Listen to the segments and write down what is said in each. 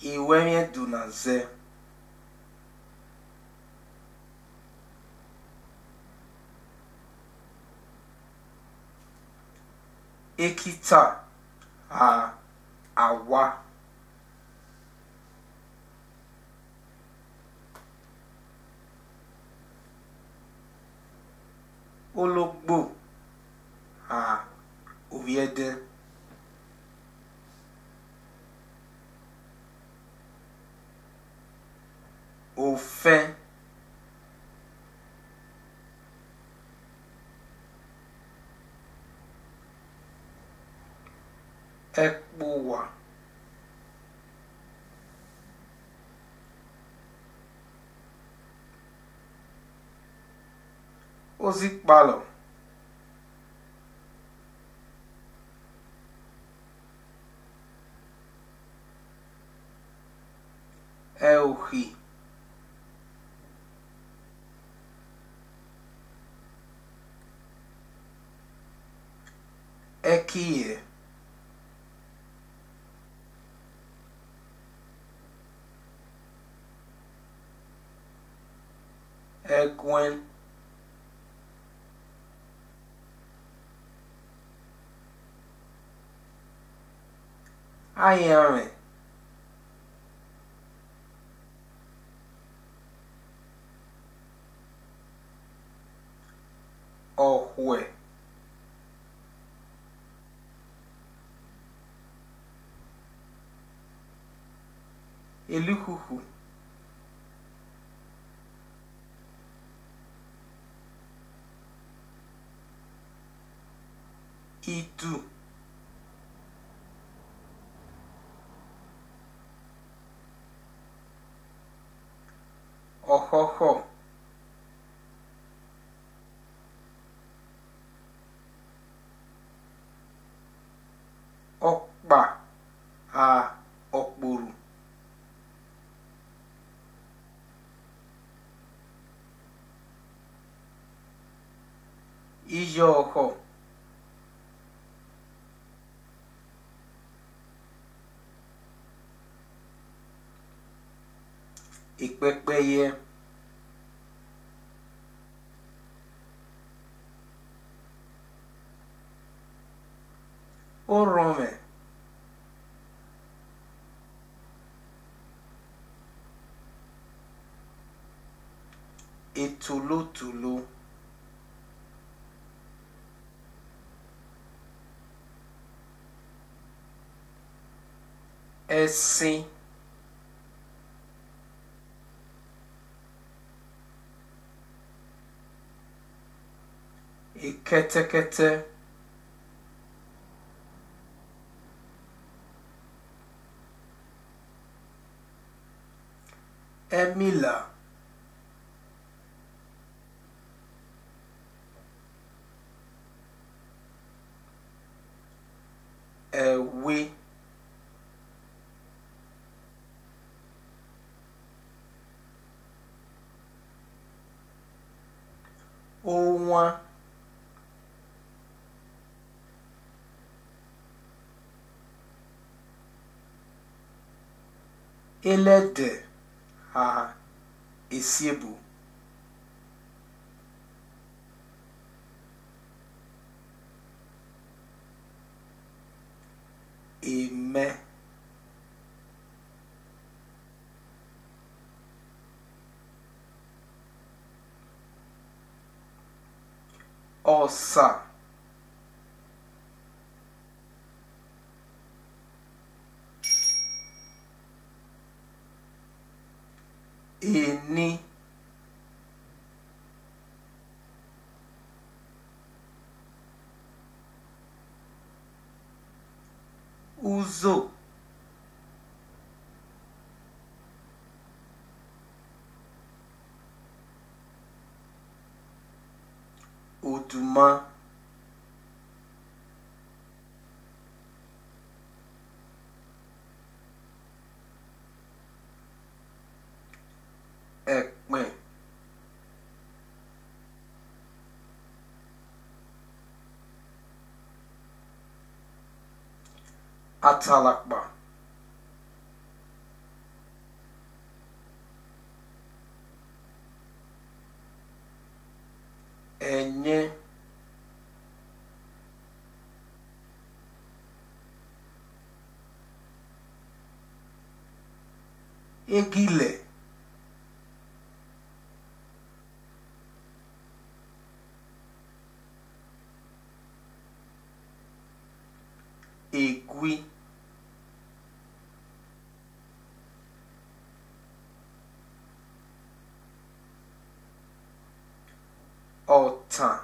Iwemie dunaze. Ekita awa. Ologbo oviede. Ofe. Ekpowa. Ozikpalo. Euhi. Ekie. Egwen. Ayame. Ohwe. Eluhuhu. Itu. Ohoho. Okpa. Okpuru. Ijoho. Ikpekpeye. Orome. Etulutulu. Esi. Iketekete. Emila. Ewe. Onwa. Elede. Esiebu. Eme. Osa. Eni. Uzo. Oduma. Ekpe. Atalakpa. egile egui ọ̀tàn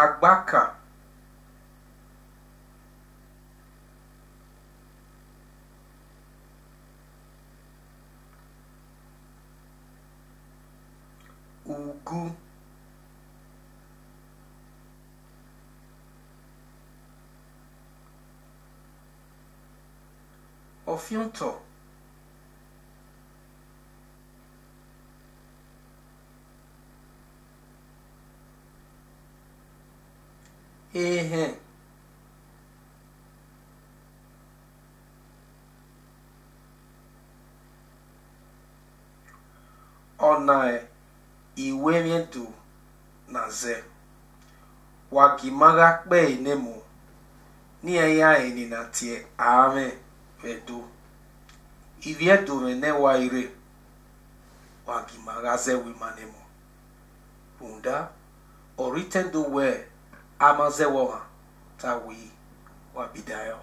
agbákà ùgú ọ̀fíùntọ̀ ehè ọ̀nà ìwé miedo na ze wagimaga kpe enemo ni eya eni na tie ame vedo iviedo mene waire wagimaga ze wimanemo bunda oritendo we amaze woha tawi wabidayo